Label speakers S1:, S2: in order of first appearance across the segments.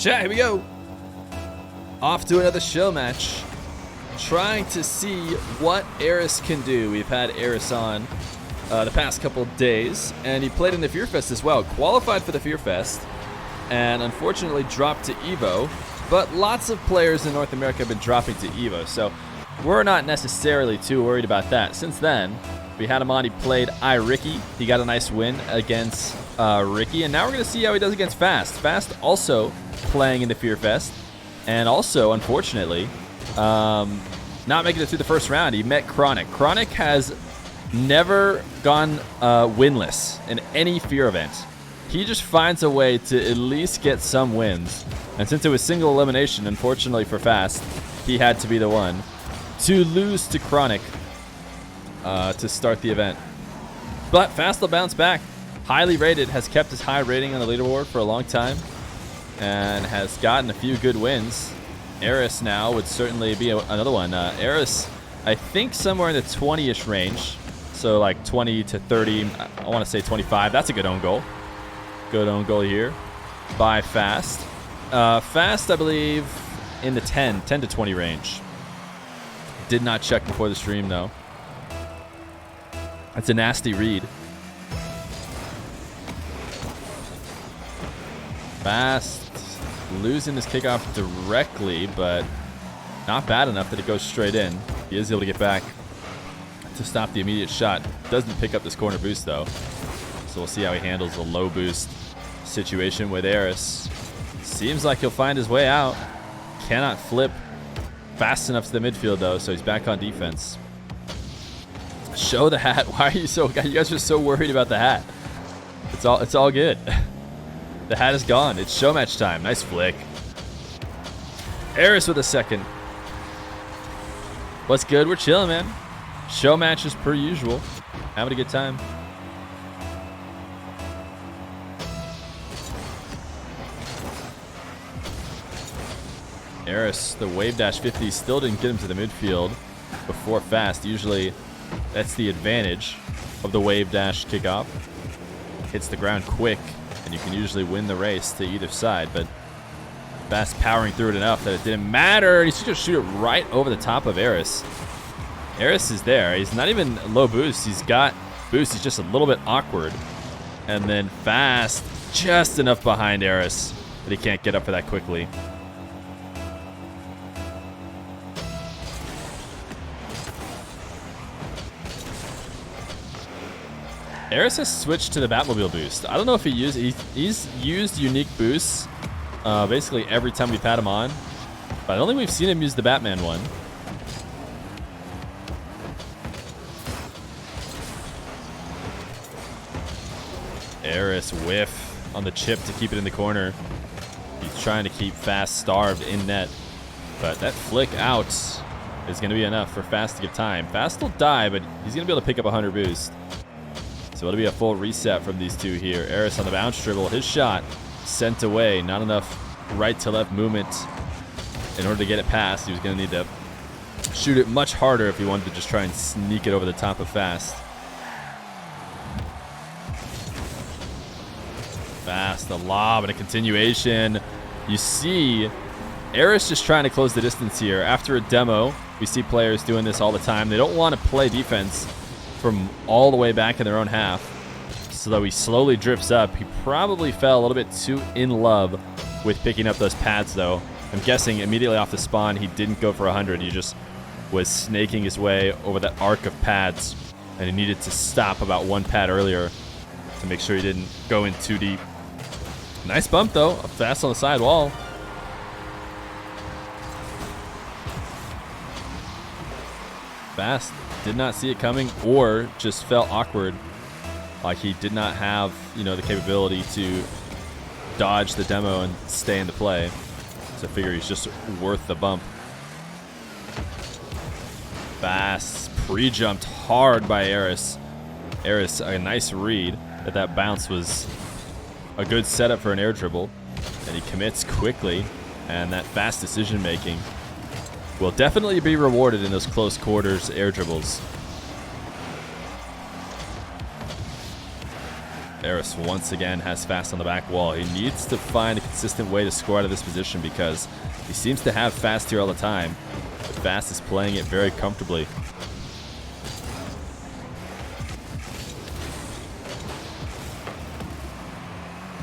S1: Chat, here we go. Off to another show match. Trying to see what Aris can do. We've had Aris on the past couple days, and he played in the Fear Fest as well. Qualified for the Fear Fest, and unfortunately dropped to Evo. But lots of players in North America have been dropping to Evo, so we're not necessarily too worried about that. Since then, we had him on. He played Ricky. He got a nice win against Ricky, and now we're going to see how he does against Fast. Fast also playing in the Fear Fest, and also, unfortunately, not making it through the first round. He met Chronic. Chronic has never gone winless in any Fear event. He just finds a way to at least get some wins. And since it was single elimination, unfortunately for Fast, he had to be the one to lose to Chronic to start the event. But Fast will bounce back. Highly rated, has kept his high rating on the leaderboard for a long time, and has gotten a few good wins. Aris now would certainly be another one. Aris, I think somewhere in the 20-ish range. So like 20 to 30, I want to say 25. That's a good own goal. Good own goal here by Fast. Fast, I believe, in the 10 to 20 range. Did not check before the stream, though. That's a nasty read. Fast losing this kickoff directly, but not bad enough that it goes straight in. He is able to get back to stop the immediate shot. Doesn't pick up this corner boost, though. So we'll see how he handles the low boost situation with Aris. Seems like he'll find his way out. Cannot flip fast enough to the midfield, though, so he's back on defense. Show the hat. Why are you so... You guys are so worried about the hat. It's all good. The hat is gone. It's show match time. Nice flick. Aris with a second. What's good? We're chilling, man. Show matches per usual. Having a good time. Aris, the wave dash 50, still didn't get him to the midfield before Fast. Usually that's the advantage of the wave dash kickoff. Hits the ground quick, and you can usually win the race to either side, but Fast powering through it enough that it didn't matter. He's going to shoot it right over the top of Aris. Aris is there. He's not even low boost. He's got boost. He's just a little bit awkward. And then Fast, just enough behind Aris that he can't get up for that quickly. Aris has switched to the Batmobile boost. I don't know if he's used unique boosts basically every time we've had him on, but I don't think we've seen him use the Batman one. Aris whiff on the chip to keep it in the corner. He's trying to keep Fast starved in net, but that flick out is going to be enough for Fast to give time. Fast will die, but he's going to be able to pick up 100 boost. So it'll be a full reset from these two here. Aris on the bounce dribble. His shot sent away. Not enough right to left movement in order to get it past. He was going to need to shoot it much harder if he wanted to just try and sneak it over the top of Fast. Fast, the lob and a continuation. You see Aris just trying to close the distance here. After a demo, we see players doing this all the time. They don't want to play defense from all the way back in their own half. So though he slowly drifts up, he probably fell a little bit too in love with picking up those pads, though. I'm guessing immediately off the spawn, he didn't go for 100. He just was snaking his way over that arc of pads, and he needed to stop about one pad earlier to make sure he didn't go in too deep. Nice bump, though. Fast on the side wall. Fast did not see it coming, or just felt awkward, like he did not have, the capability to dodge the demo and stay in the play. So I figure he's just worth the bump. Fast pre-jumped hard by Aris. Aris, a nice read that bounce was a good setup for an air dribble, and he commits quickly, and that fast decision making will definitely be rewarded in those close quarters air dribbles. Aris once again has Fast on the back wall. He needs to find a consistent way to score out of this position because he seems to have Fast here all the time. But Fast is playing it very comfortably.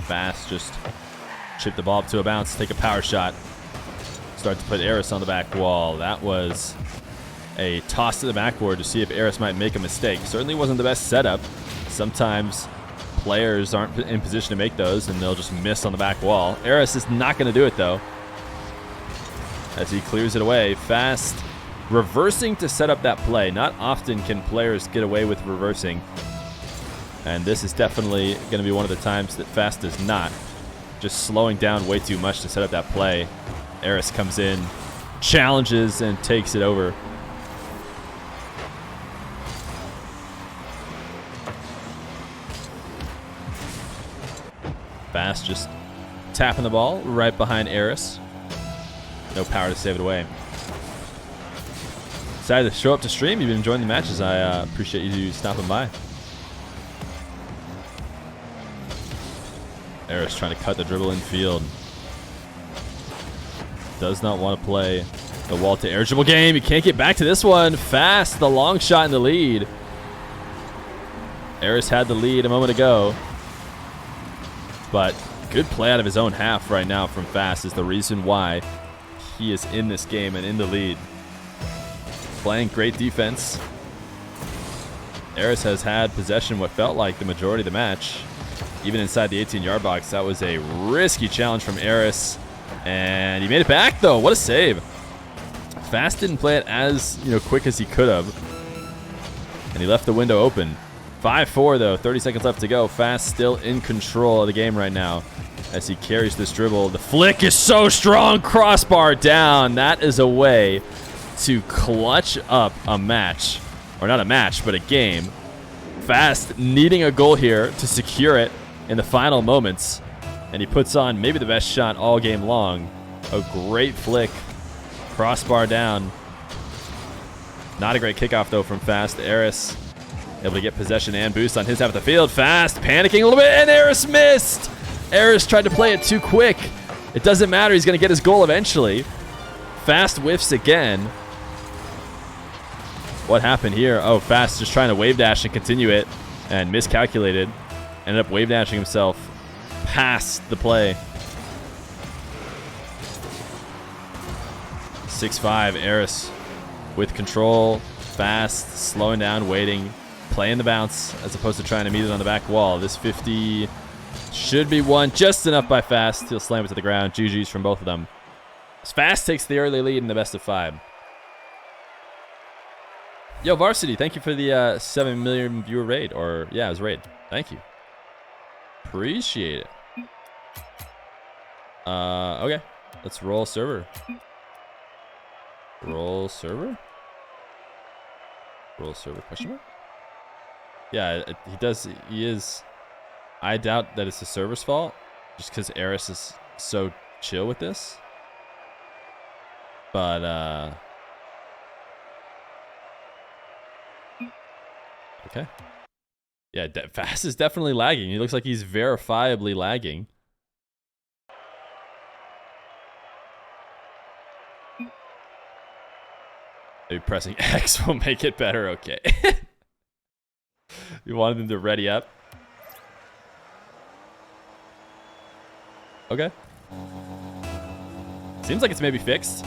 S1: Fast just chip the ball up to a bounce, take a power shot. Start to put Aris on the back wall. That was a toss to the backboard to see if Aris might make a mistake. Certainly wasn't the best setup. Sometimes players aren't in position to make those and they'll just miss on the back wall. Aris is not going to do it though, as he clears it away. Fast reversing to set up that play. Not often can players get away with reversing, and this is definitely going to be one of the times that Fast does not. Just slowing down way too much to set up that play. Aris comes in, challenges, and takes it over. Fast just tapping the ball right behind Aris. No power to save it away. Decided to show up to stream. You've been enjoying the matches. I appreciate you stopping by. Aris trying to cut the dribble in field. Does not want to play the wall to air dribble game. He can't get back to this one. Fast, the long shot in the lead. Aris had the lead a moment ago. But good play out of his own half right now from Fast is the reason why he is in this game and in the lead. Playing great defense. Aris has had possession what felt like the majority of the match. Even inside the 18-yard box, that was a risky challenge from Aris. And he made it back, though. What a save. Fast didn't play it as quick as he could have. And he left the window open. 5-4, though. 30 seconds left to go. Fast still in control of the game right now as he carries this dribble. The flick is so strong. Crossbar down. That is a way to clutch up a match. Or not a match, but a game. Fast needing a goal here to secure it in the final moments. And he puts on maybe the best shot all game long. A great flick. Crossbar down. Not a great kickoff, though, from Fast. Aris able to get possession and boost on his half of the field. Fast panicking a little bit, and Aris missed. Aris tried to play it too quick. It doesn't matter. He's going to get his goal eventually. Fast whiffs again. What happened here? Oh, Fast just trying to wave dash and continue it and miscalculated. Ended up wave dashing himself past the play. 6-5, Aris with control. Fast, slowing down, waiting, playing the bounce as opposed to trying to meet it on the back wall. This 50 should be won just enough by Fast. He'll slam it to the ground. GG's from both of them. Fast takes the early lead in the best of 5. Yo, Varsity, thank you for the 7 million viewer raid. Or, yeah, it was raid. Thank you. Appreciate it. Okay. Let's roll server. Roll server? Roll server, question mark? Yeah, he does. He is. I doubt that it's the server's fault, just because Aris is so chill with this. But, okay. Yeah, Fast is definitely lagging. He looks like he's verifiably lagging. Maybe pressing X will make it better. Okay. You wanted them to ready up. Okay. Seems like it's maybe fixed.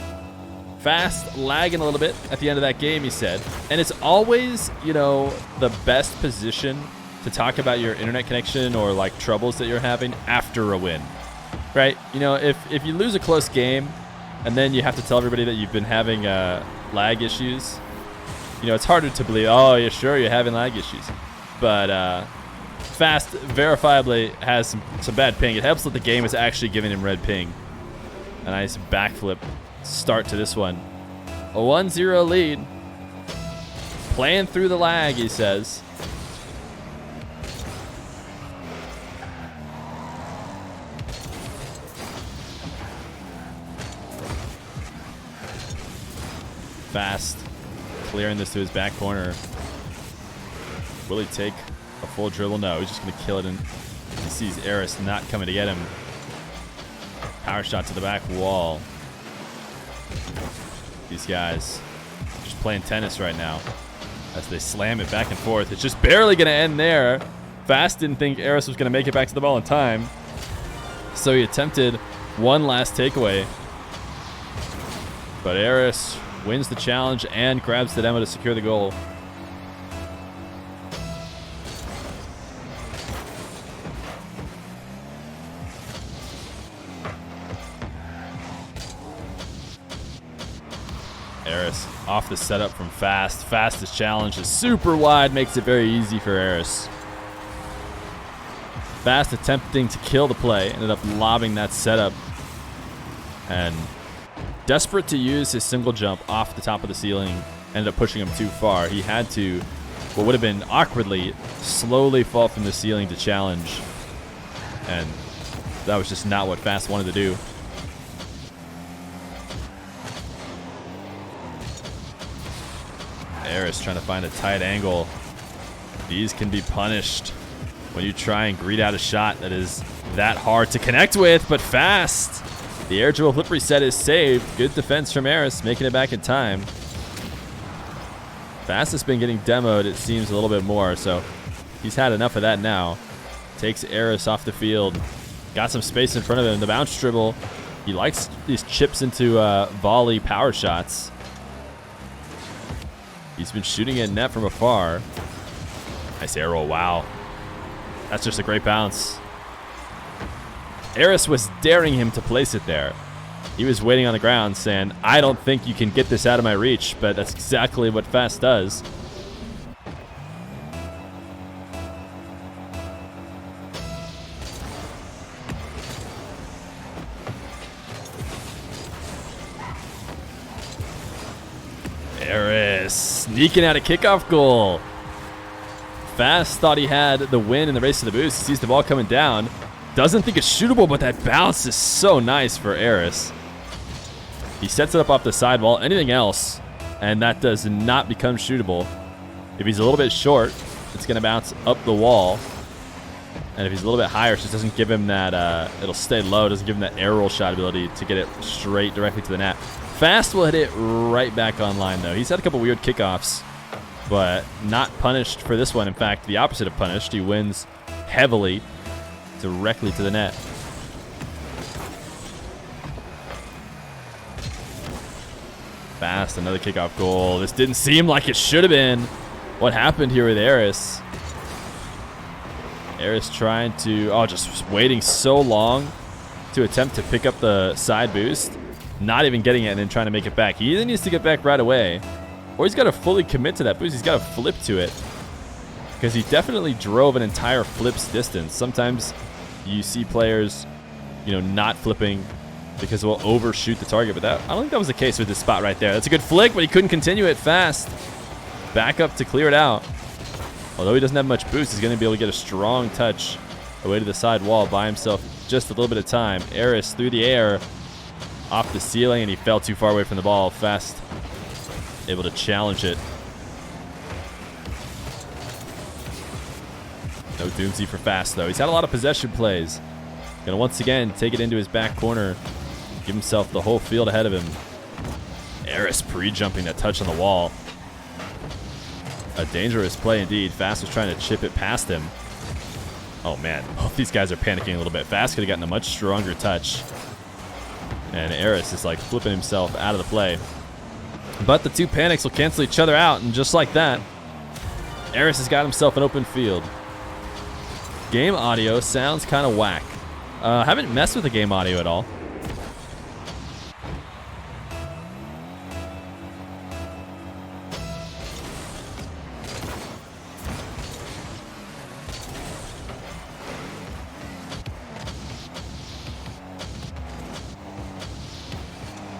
S1: Fast lagging a little bit at the end of that game, he said. And it's always, the best position to talk about your internet connection or like troubles that you're having after a win, right? If you lose a close game and then you have to tell everybody that you've been having lag issues, it's harder to believe, oh, you're sure you're having lag issues. But Fast verifiably has some bad ping. It helps that the game is actually giving him red ping. A nice backflip start to this one. A 1-0 lead. Playing through the lag, he says. Fast clearing this to his back corner. Will he take a full dribble? No, he's just going to kill it sees Aris not coming to get him. Power shot to the back wall. These guys just playing tennis right now as they slam it back and forth. It's just barely going to end there. Fast didn't think Aris was going to make it back to the ball in time, so he attempted one last takeaway. But Aris wins the challenge and grabs the demo to secure the goal. Aris off the setup from Fast. Fastest challenge is super wide, makes it very easy for Aris. Fast attempting to kill the play, ended up lobbing that setup. And desperate to use his single jump off the top of the ceiling, ended up pushing him too far. He had to, what would have been awkwardly, slowly fall from the ceiling to challenge. And that was just not what Fast wanted to do. Aris trying to find a tight angle. These can be punished when you try and greet out a shot that is that hard to connect with, but Fast. The air dribble flip reset is saved. Good defense from Aris, making it back in time. Fast has been getting demoed, it seems, a little bit more, so he's had enough of that now. Takes Aris off the field. Got some space in front of him. The bounce dribble. He likes these chips into volley power shots. He's been shooting at net from afar. Nice arrow, wow. That's just a great bounce. Aris was daring him to place it there. He was waiting on the ground saying, I don't think you can get this out of my reach, but that's exactly what Fast does. Aris sneaking out a kickoff goal. Fast thought he had the win in the race to the boost. He sees the ball coming down. Doesn't think it's shootable, but that bounce is so nice for Aris. He sets it up off the sidewall. Anything else, and that does not become shootable. If he's a little bit short, it's going to bounce up the wall. And if he's a little bit higher, it just doesn't give him that, it'll stay low, doesn't give him that air roll shot ability to get it straight directly to the net. Fast will hit it right back online, though. He's had a couple weird kickoffs, but not punished for this one. In fact, the opposite of punished. He wins heavily directly to the net. Fast, another kickoff goal. This didn't seem like it should have been. What happened here with Aris? Aris trying to, just waiting so long to attempt to pick up the side boost. Not even getting it and then trying to make it back. He either needs to get back right away, or he's got to fully commit to that boost. He's got to flip to it, because he definitely drove an entire flip's distance. Sometimes you see players, not flipping because they'll overshoot the target, but I don't think that was the case with this spot right there. That's a good flick, but he couldn't continue it. Fast. Back up to clear it out. Although he doesn't have much boost, he's going to be able to get a strong touch away to the side wall by himself. Just a little bit of time. Aris through the air, off the ceiling, and he fell too far away from the ball. Fast able to challenge it. No Doomsy for Fast, though. He's had a lot of possession plays. Gonna once again take it into his back corner. Give himself the whole field ahead of him. Aris pre-jumping that touch on the wall. A dangerous play indeed. Fast was trying to chip it past him. Oh man, both these guys are panicking a little bit. Fast could have gotten a much stronger touch. And Aris is like flipping himself out of the play. But the two panics will cancel each other out, and just like that, Aris has got himself an open field. Game audio sounds kind of whack. Haven't messed with the game audio at all.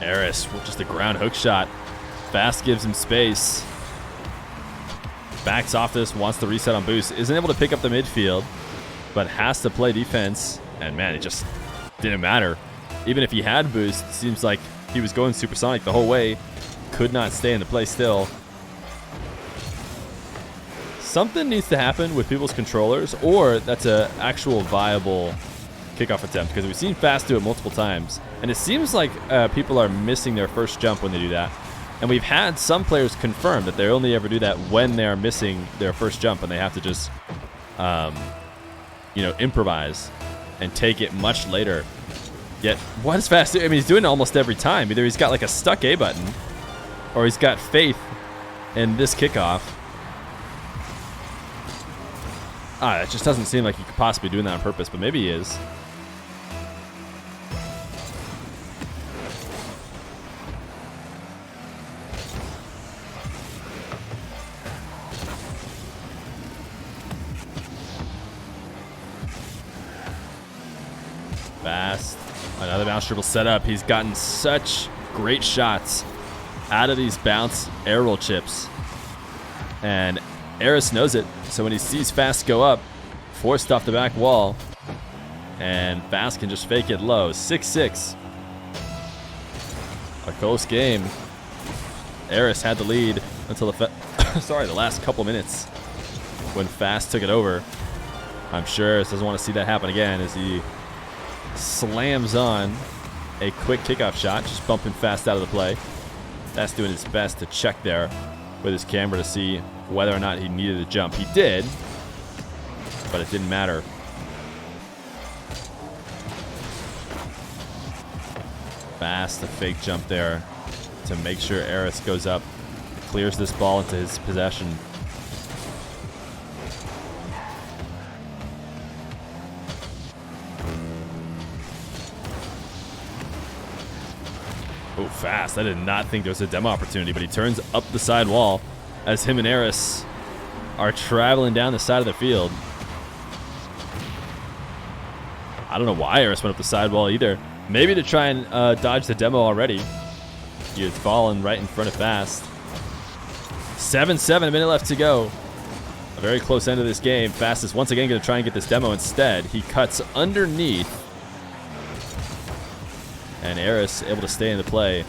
S1: Aris with just a ground hook shot. Fast gives him space. Backs off this, wants the reset on boost. Isn't able to pick up the midfield, but has to play defense. And man, it just didn't matter. Even if he had boost, it seems like he was going supersonic the whole way. Could not stay in the play still. something needs to happen with people's controllers, or that's an actual viable kickoff attempt, because we've seen Fast do it multiple times, and it seems like people are missing their first jump when they do that. And we've had some players confirm that they only ever do that when they are missing their first jump, and they have to just, improvise and take it much later. Yet, what is Fast doing? I mean, he's doing it almost every time. Either he's got like a stuck A button, or he's got faith in this kickoff. It just doesn't seem like he could possibly be doing that on purpose, but maybe he is. Fast. Another bounce dribble set up. He's gotten such great shots out of these bounce air roll chips. And Aris knows it. So when he sees Fast go up, forced off the back wall, and Fast can just fake it low. 6-6. A close game. Aris had the lead until the the last couple minutes when Fast took it over. I'm sure Aris doesn't want to see that happen again as he slams on a quick kickoff shot, just bumping Fast out of the play. Fast doing his best to check there with his camera to see whether or not he needed a jump. He did, but it didn't matter. Fast, a fake jump there to make sure Aris goes up, clears this ball into his possession. Oh, Fast. I did not think there was a demo opportunity, but he turns up the side wall as him and Aris are traveling down the side of the field. I don't know why Aris went up the side wall either. Maybe to try and dodge the demo already. He had fallen right in front of Fast. 7-7, a minute left to go. A very close end of this game. Fast is once again going to try and get this demo instead. He cuts underneath. And Aris able to stay in the play.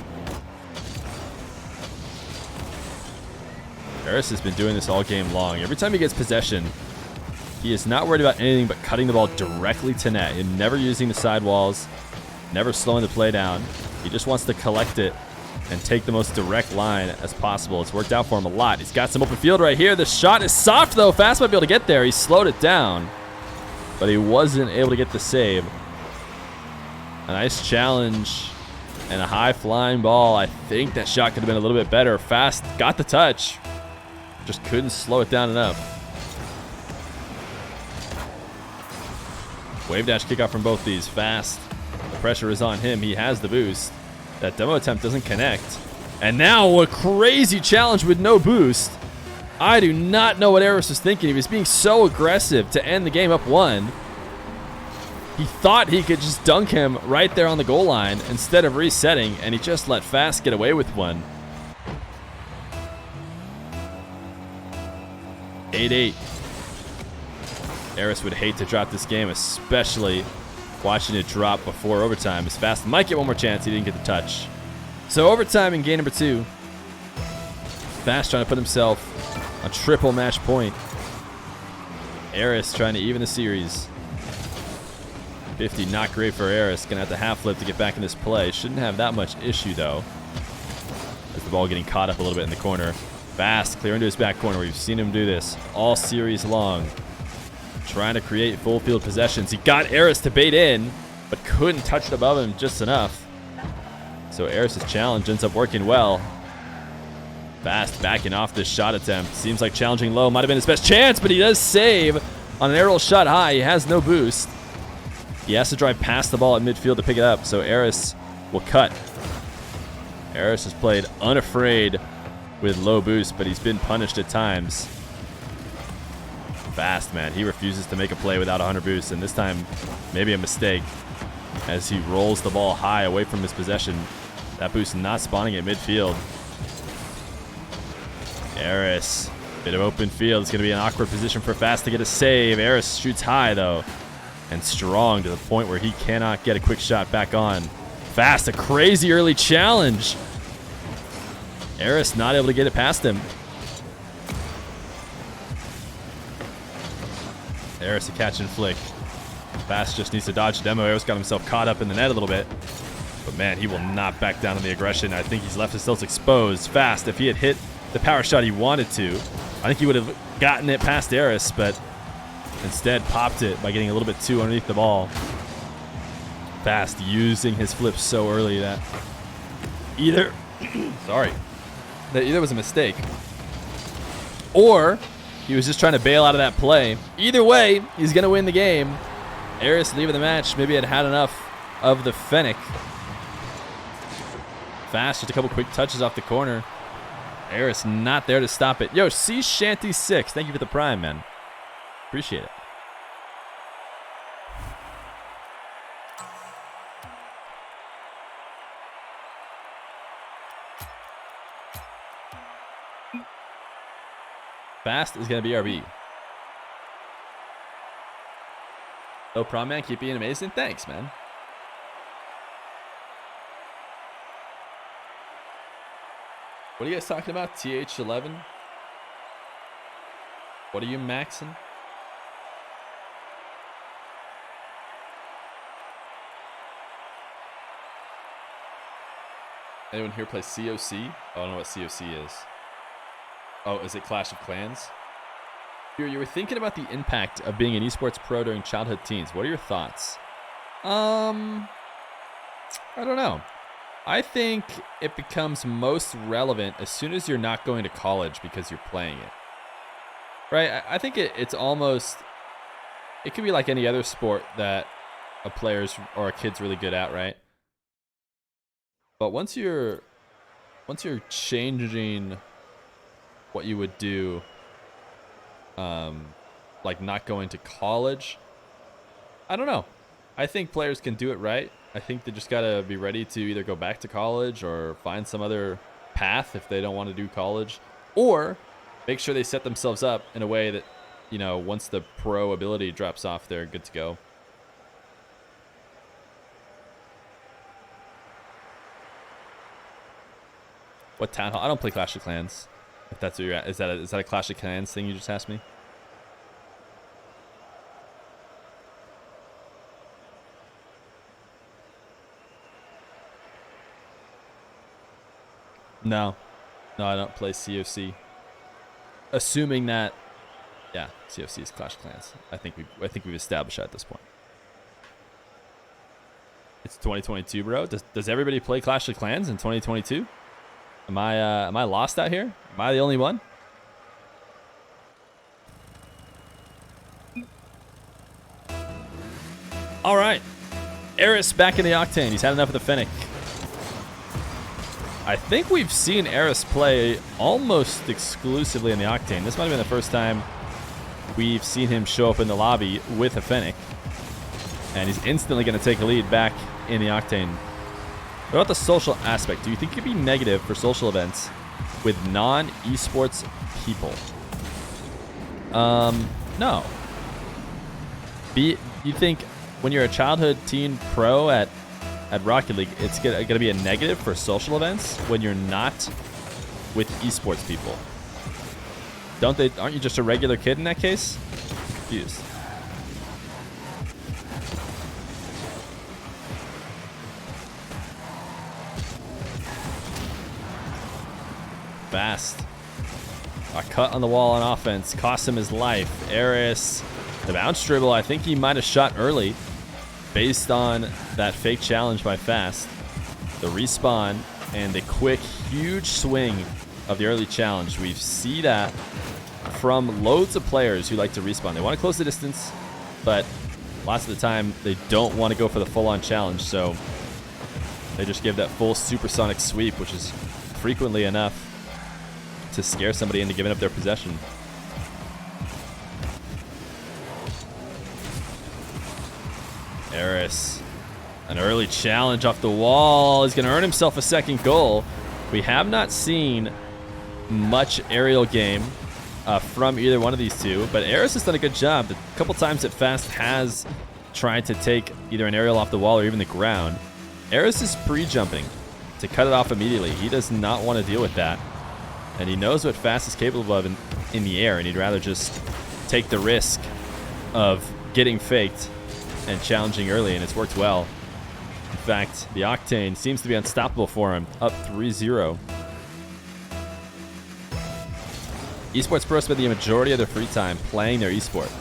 S1: Aris has been doing this all game long. Every time he gets possession, he is not worried about anything but cutting the ball directly to net. And never using the sidewalls, never slowing the play down. He just wants to collect it and take the most direct line as possible. It's worked out for him a lot. He's got some open field right here. The shot is soft, though. Fast might be able to get there. He slowed it down, but he wasn't able to get the save. A nice challenge and a high-flying ball. I think that shot could have been a little bit better. Fast got the touch. Just couldn't slow it down enough. Wave dash kickoff from both these. Fast. The pressure is on him. He has the boost. That demo attempt doesn't connect. And now a crazy challenge with no boost. I do not know what Aris was thinking. He was being so aggressive to end the game up 1. He thought he could just dunk him right there on the goal line instead of resetting, and he just let Fast get away with one. 8-8. Aris would hate to drop this game, especially watching it drop before overtime. As Fast might get one more chance. He didn't get the touch. So overtime in game number 2. Fast trying to put himself on triple match point. Aris trying to even the series. 50, not great for Aris. Gonna have to half flip to get back in this play. Shouldn't have that much issue though. As the ball getting caught up a little bit in the corner. Fast, clear into his back corner. We've seen him do this all series long. Trying to create full field possessions. He got Aris to bait in, but couldn't touch it above him just enough. So Aris' challenge ends up working well. Fast backing off this shot attempt. Seems like challenging low might have been his best chance, but he does save on an air roll shot high. He has no boost. He has to drive past the ball at midfield to pick it up, so Aris will cut. Aris has played unafraid with low boost, but he's been punished at times. Fast, man. He refuses to make a play without 100 boost, and this time maybe a mistake as he rolls the ball high away from his possession. That boost not spawning at midfield. Aris, bit of open field. It's going to be an awkward position for Fast to get a save. Aris shoots high, though, and strong to the point where he cannot get a quick shot back on. Fast, a crazy early challenge. Aris not able to get it past him. Aris to catch and flick. Fast just needs to dodge demo. Aris got himself caught up in the net a little bit. But man, he will not back down on the aggression. I think he's left his stilts exposed. Fast, if he had hit the power shot he wanted to, I think he would have gotten it past Aris, but instead popped it by getting a little bit too underneath the ball. Fast using his flips so early that either was a mistake, or he was just trying to bail out of that play. Either way, he's gonna win the game. Aris leaving the match, maybe had enough of the Fennec. Fast, just a couple quick touches off the corner. Aris not there to stop it. Yo, Sea Shanty 6, thank you for the prime, man. Appreciate it. Fast is going to be RB. Oh, Prom Man, keep being amazing. Thanks, man. What are you guys talking about? TH11? What are you maxing? Anyone here play COC? Oh, I don't know what COC is. Oh, is it Clash of Clans? You were thinking about the impact of being an esports pro during childhood teens. What are your thoughts? I don't know. I think it becomes most relevant as soon as you're not going to college because you're playing it. Right? I think it's almost... It could be like any other sport that a player's or a kid's really good at, right? But once you're changing what you would do, like not going to college, I don't know. I think players can do it right. I think they just gotta be ready to either go back to college or find some other path if they don't want to do college, or make sure they set themselves up in a way that, you know, once the pro ability drops off, they're good to go. What town hall? I don't play Clash of Clans. If that's where you're at, is that a Clash of Clans thing you just asked me? No, I don't play COC. Assuming that, yeah, COC is Clash of Clans. I think we've established that at this point. It's 2022, bro. Does everybody play Clash of Clans in 2022? Am I lost out here? Am I the only one? All right, Aris back in the Octane. He's had enough of the Fennec. I think we've seen Aris play almost exclusively in the Octane. This might have been the first time we've seen him show up in the lobby with a Fennec. And he's instantly going to take a lead back in the Octane. What about the social aspect? Do you think it could be negative for social events with non-esports people? No. You think when you're a childhood teen pro at Rocket League, it's gonna be a negative for social events when you're not with esports people? Aren't you just a regular kid in that case? Confused. Fast. A cut on the wall on offense cost him his life. Aris, the bounce dribble, I think he might have shot early based on that fake challenge by Fast. The respawn and the quick, huge swing of the early challenge. We see that from loads of players who like to respawn. They want to close the distance, but lots of the time they don't want to go for the full-on challenge, so they just give that full supersonic sweep, which is frequently enough to scare somebody into giving up their possession. Aris, an early challenge off the wall. He's going to earn himself a second goal. We have not seen much aerial game from either one of these two, but Aris has done a good job. The couple times that Fast has tried to take either an aerial off the wall or even the ground, Aris is pre-jumping to cut it off immediately. He does not want to deal with that, and he knows what Fast is capable of in the air, and he'd rather just take the risk of getting faked and challenging early, and it's worked well. In fact, the Octane seems to be unstoppable for him, up 3-0. Esports pros spend the majority of their free time playing their esport.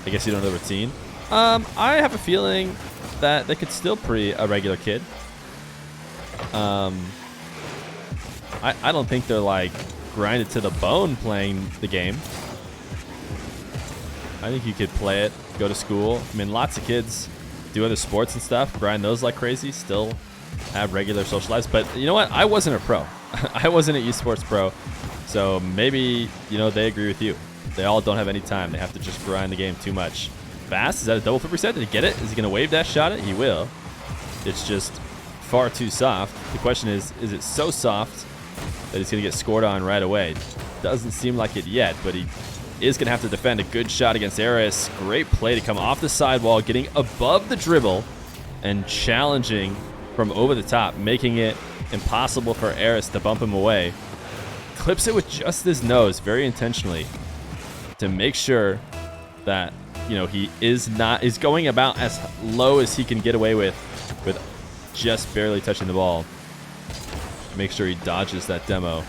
S1: I guess you don't know the routine. I have a feeling that they could still pre a regular kid. I don't think they're like grinded to the bone playing the game. I think you could play it, go to school. I mean, lots of kids do other sports and stuff, grind those like crazy, still have regular social lives. But you know what? I wasn't a pro. I wasn't an esports pro. So maybe, you know, they agree with you. They all don't have any time. They have to just grind the game too much. Fast, is that a double flip reset? Did he get it? Is he going to wave dash shot it? He will. It's just far too soft. The question is it so soft that he's going to get scored on right away? Doesn't seem like it yet, but he is going to have to defend a good shot against Aris. Great play to come off the sidewall, getting above the dribble and challenging from over the top, making it impossible for Aris to bump him away. Clips it with just his nose very intentionally to make sure that, you know, he is going about as low as he can get away with just barely touching the ball. Make sure he dodges that demo.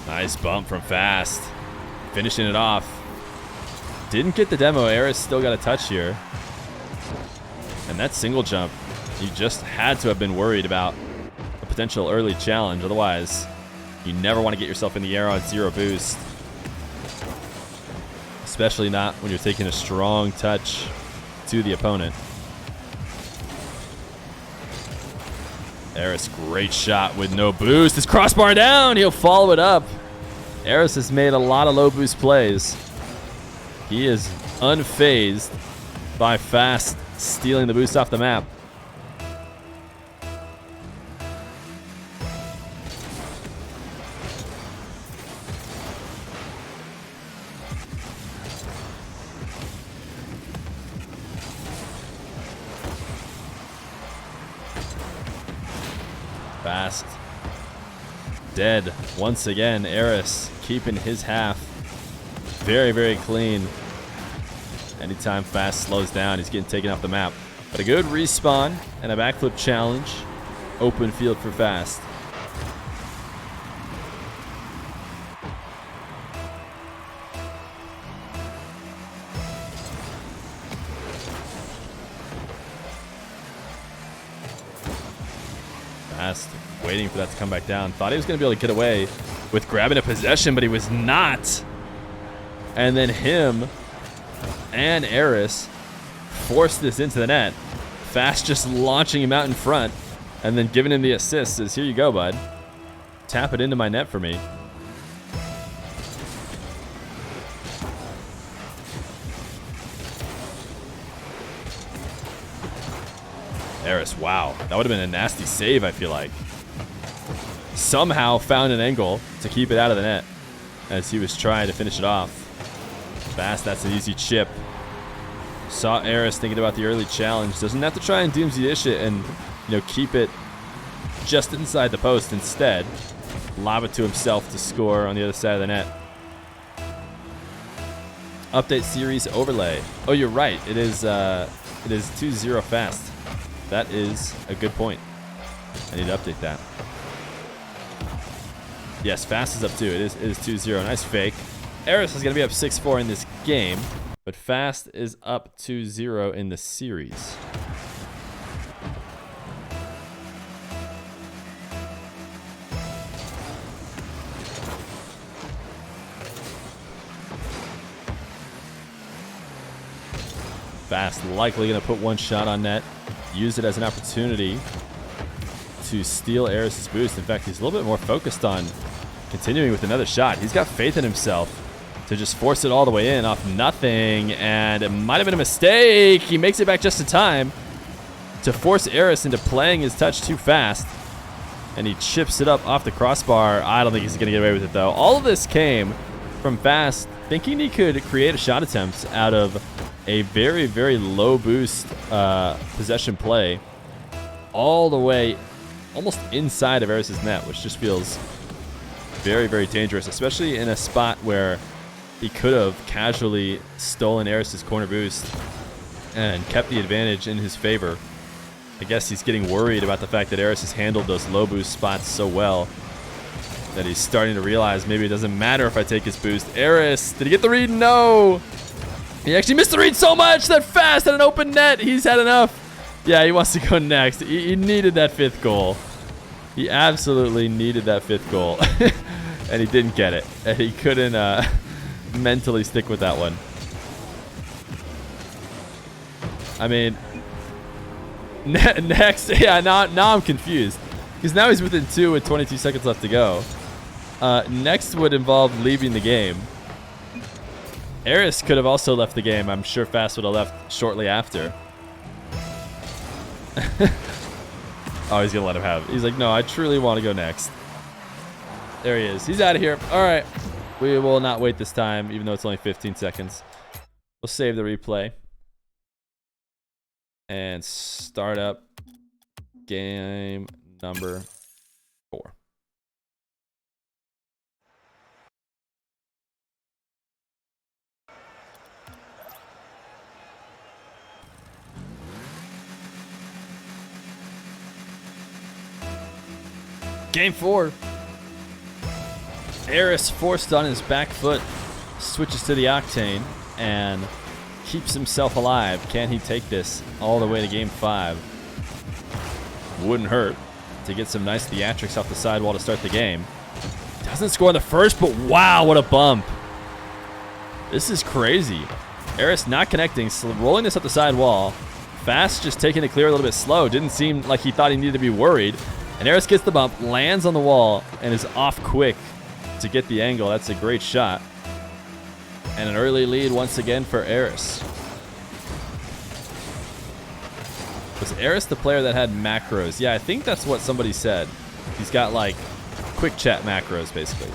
S1: Nice bump from Fast. Finishing it off. Didn't get the demo. Aris still got a touch here. And that single jump, you just had to have been worried about a potential early challenge. Otherwise, you never want to get yourself in the air on 0 boost. Especially not when you're taking a strong touch to the opponent. Aris, great shot with no boost. His crossbar down. He'll follow it up. Aris has made a lot of low boost plays. He is unfazed by Fast stealing the boost off the map. Fast. Dead once again. Aris keeping his half very, very clean. Anytime Fast slows down, he's getting taken off the map. But a good respawn and a backflip challenge. Open field for Fast. Fast waiting for that to come back down. Thought he was going to be able to get away with grabbing a possession, but he was not. And then him and Aris forced this into the net. Fast just launching him out in front and then giving him the assist. Says, here you go, bud. Tap it into my net for me. Aris, wow. That would have been a nasty save, I feel like. Somehow found an angle to keep it out of the net as he was trying to finish it off. Fast, that's an easy chip. Saw Aris thinking about the early challenge. Doesn't have to try and Doomsday dish it and, you know, keep it just inside the post. Instead, lob it to himself to score on the other side of the net. Update series overlay. Oh, you're right. It is 2-0 Fast. That is a good point. I need to update that. Yes, Fast is up 2. It is 2-0. Nice fake. Aris is going to be up 6-4 in this game, but Fast is up 2-0 in the series. Fast likely going to put one shot on net. Use it as an opportunity to steal Aris' boost. In fact, he's a little bit more focused on continuing with another shot. He's got faith in himself to just force it all the way in off nothing, and it might have been a mistake. He makes it back just in time to force Aris into playing his touch too fast, and he chips it up off the crossbar. I don't think he's going to get away with it, though. All of this came from Fast thinking he could create a shot attempt out of a very, very low boost possession play all the way almost inside of Aris' net, which just feels very, very dangerous, especially in a spot where he could have casually stolen Aris's corner boost and kept the advantage in his favor. I guess he's getting worried about the fact that Aris has handled those low boost spots so well that he's starting to realize maybe it doesn't matter if I take his boost. Aris, did he get the read? No. He actually missed the read so much that Fast had an open net. He's had enough. Yeah, he wants to go next. He needed that 5th goal. He absolutely needed that 5th goal. And he didn't get it. And he couldn't mentally stick with that one. I mean, next, yeah, now I'm confused. Because now he's within 2 with 22 seconds left to go. Next would involve leaving the game. Aris could have also left the game. I'm sure Fast would have left shortly after. Oh, he's going to let him have it. He's like, no, I truly want to go next. There he is. He's out of here. All right. We will not wait this time, even though it's only 15 seconds. We'll save the replay. And start up game number 4. Game 4. Aris forced on his back foot, switches to the Octane, and keeps himself alive. Can he take this all the way to game 5? Wouldn't hurt to get some nice theatrics off the sidewall to start the game. Doesn't score in the first, but wow, what a bump. This is crazy. Aris not connecting, rolling this up the sidewall. Fast just taking it clear a little bit slow. Didn't seem like he thought he needed to be worried. And Aris gets the bump, lands on the wall, and is off quick to get the angle. That's a great shot. And an early lead once again for Aris. Was Aris the player that had macros? Yeah, I think that's what somebody said. He's got like quick chat macros, basically.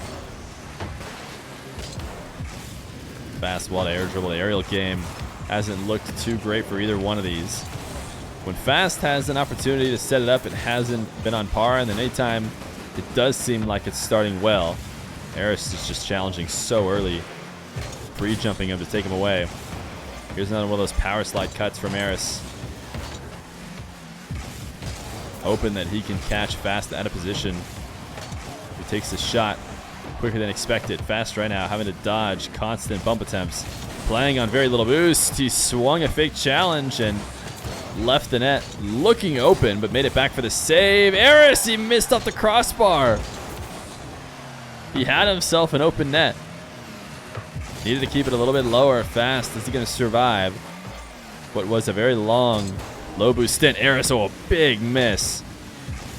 S1: Fast wall to air dribble. The aerial game hasn't looked too great for either one of these. When Fast has an opportunity to set it up, it hasn't been on par. And then anytime it does seem like it's starting well, Aris is just challenging so early, free jumping him to take him away. Here's another one of those power slide cuts from Aris. Hoping that he can catch Fast out of position. He takes the shot quicker than expected. Fast right now having to dodge constant bump attempts. Playing on very little boost. He swung a fake challenge and left the net looking open, but made it back for the save. Aris, he missed off the crossbar. He had himself an open net. Needed to keep it a little bit lower. Fast, is he going to survive what was a very long low boost stint? Aris, oh, a big miss.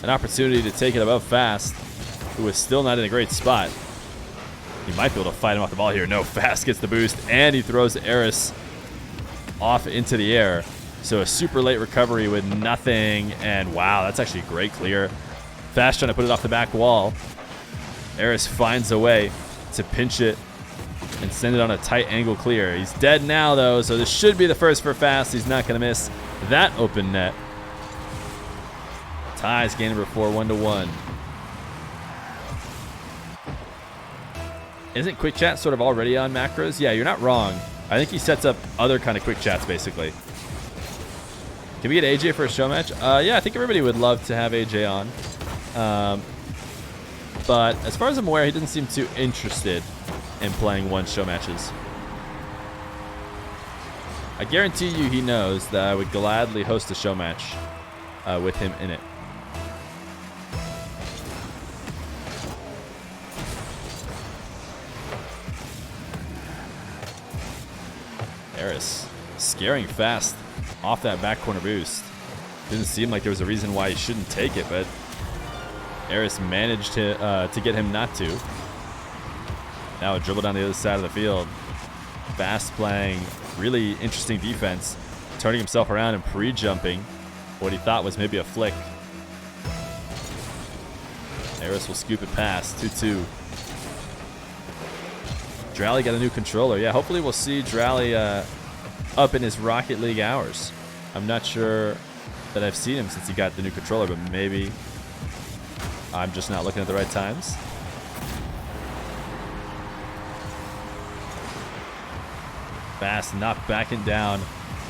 S1: An opportunity to take it above Fast, who was still not in a great spot. He might be able to fight him off the ball here. No, Fast gets the boost, and he throws Aris off into the air. So a super late recovery with nothing, and wow, that's actually a great clear. Fast trying to put it off the back wall. Aris finds a way to pinch it and send it on a tight angle clear. He's dead now, though, so this should be the first for Fast. He's not going to miss that open net. Ties game number 4, 1-1. Isn't quick chat sort of already on macros? Yeah, you're not wrong. I think he sets up other kind of quick chats, basically. Can we get AJ for a show match? Yeah, I think everybody would love to have AJ on. But as far as I'm aware, he doesn't seem too interested in playing one show matches. I guarantee you he knows that I would gladly host a show match with him in it. Aris scaring Fast off that back corner boost. Didn't seem like there was a reason why he shouldn't take it, but Aris managed to get him not to. Now a dribble down the other side of the field. Fast playing really interesting defense, turning himself around and pre-jumping what he thought was maybe a flick. Aris will scoop it past. 2-2. Drally got a new controller. Yeah, hopefully we'll see Drally up in his Rocket League hours. I'm not sure that I've seen him since he got the new controller, but maybe I'm just not looking at the right times. Fast not backing down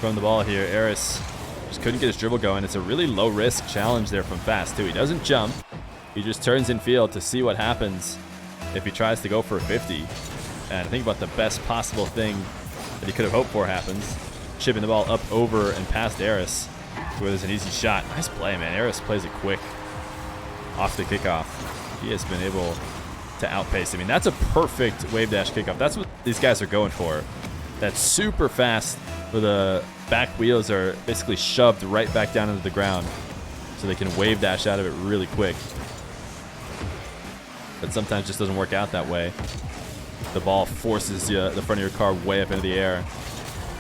S1: from the ball here. Aris just couldn't get his dribble going. It's a really low risk challenge there from Fast too. He doesn't jump. He just turns in field to see what happens if he tries to go for a 50. And I think about the best possible thing that he could have hoped for happens. Chipping the ball up over and past Aris, where there's an easy shot. Nice play, man. Aris plays it quick off the kickoff. He has been able to outpace. I mean, that's a perfect wave dash kickoff. That's what these guys are going for. That's super fast, where the back wheels are basically shoved right back down into the ground, so they can wave dash out of it really quick. But sometimes it just doesn't work out that way. The ball forces the front of your car way up into the air.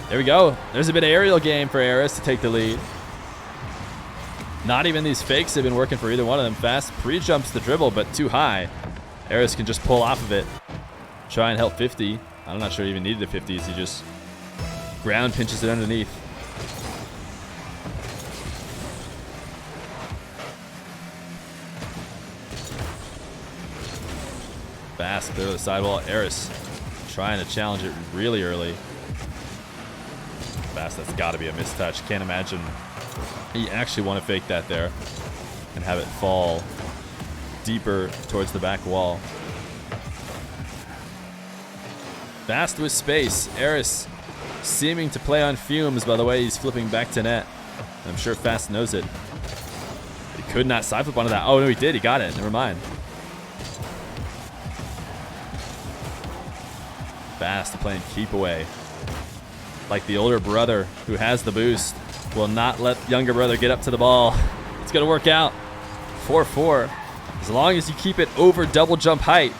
S1: There we go. There's a bit of aerial game for Aris to take the lead. Not even these fakes have been working for either one of them. Fast pre-jumps the dribble, but too high. Aris can just pull off of it. Try and help 50. I'm not sure he even needed a 50s. He just ground pinches it underneath. Fast clear the sidewall. Aris trying to challenge it really early. Fast, that's got to be a mistouch. Can't imagine he actually want to fake that there and have it fall deeper towards the back wall. Fast with space. Aris seeming to play on fumes by the way he's flipping back to net. I'm sure Fast knows it. He could not side flip onto that. Oh, no, he did. He got it. Never mind. Fast playing keep away. Like the older brother who has the boost will not let younger brother get up to the ball. It's going to work out. 4-4. As long as you keep it over double jump height,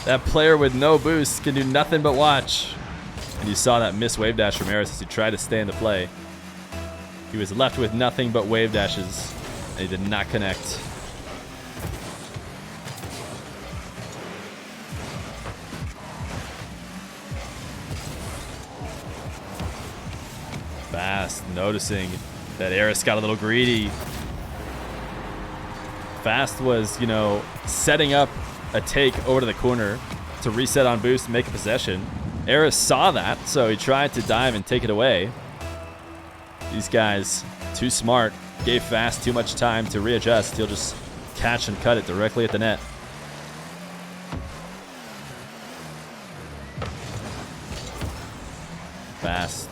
S1: that player with no boost can do nothing but watch. And you saw that miss wave dash from Aris as he tried to stay in the play. He was left with nothing but wave dashes, and he did not connect. Fast noticing that Aris got a little greedy. Fast was, you know, setting up a take over to the corner to reset on boost and make a possession. Aris saw that, so he tried to dive and take it away. These guys, too smart, gave Fast too much time to readjust. He'll just catch and cut it directly at the net. Fast.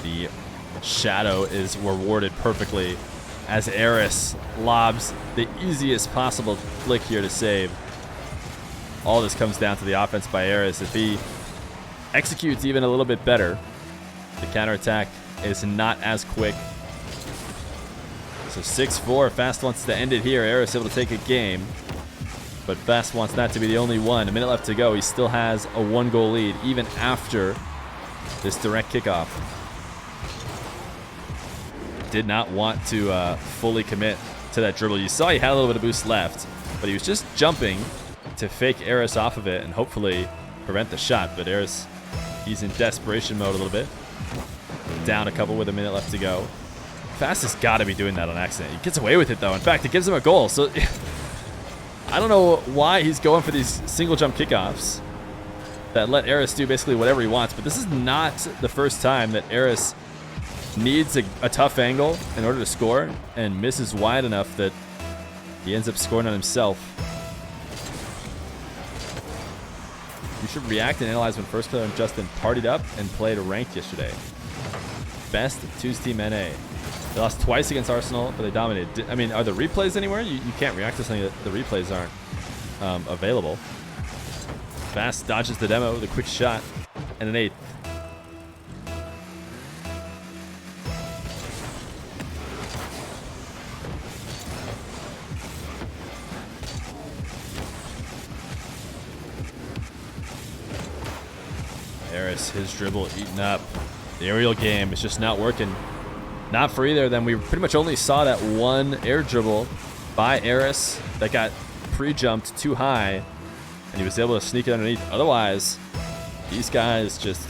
S1: The shadow is rewarded perfectly as Aris lobs the easiest possible flick here to save. All this comes down to the offense by Aris. If he executes even a little bit better, the counterattack is not as quick. So 6-4. Fast wants to end it here. Aris able to take a game, but Fast wants that to be the only one. A minute left to go. He still has a 1-goal lead even after this direct kickoff. Did not want to fully commit to that dribble. You saw he had a little bit of boost left, but he was just jumping to fake Aris off of it and hopefully prevent the shot. But Aris, he's in desperation mode a little bit. Down a couple with a minute left to go. Fast has got to be doing that on accident. He gets away with it though. In fact, it gives him a goal. So I don't know why he's going for these single jump kickoffs that let Aris do basically whatever he wants. But this is not the first time that Aris needs a tough angle in order to score and misses wide enough that he ends up scoring on himself. You should react and analyze when First Player and Justin partied up and played ranked yesterday. Best of 2's Team NA. They lost twice against Arsenal, but they dominated. I mean, are the replays anywhere? You can't react to something that the replays aren't available. Fast dodges the demo with a quick shot and an 8th. Aris, his dribble eaten up. The aerial game is just not working. Not for either of them. We pretty much only saw that one air dribble by Aris that got pre-jumped too high, and he was able to sneak it underneath. Otherwise, these guys just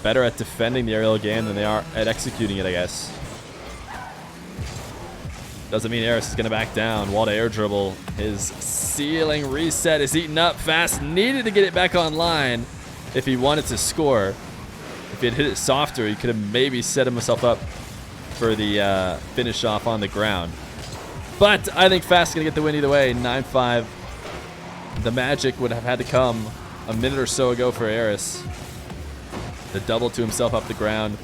S1: better at defending the aerial game than they are at executing it, I guess. Doesn't mean Aris is going to back down. Wall to air dribble. His ceiling reset is eaten up. Fast needed to get it back online if he wanted to score. If he had hit it softer, he could have maybe set himself up for the finish off on the ground. But I think Fast's going to get the win either way. 9-5. The magic would have had to come a minute or so ago for Aris. The double to himself up the ground.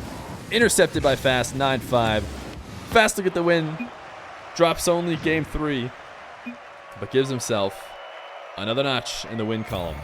S1: Intercepted by Fast. 9-5. Fast will get the win. Drops only game 3. But gives himself another notch in the win column.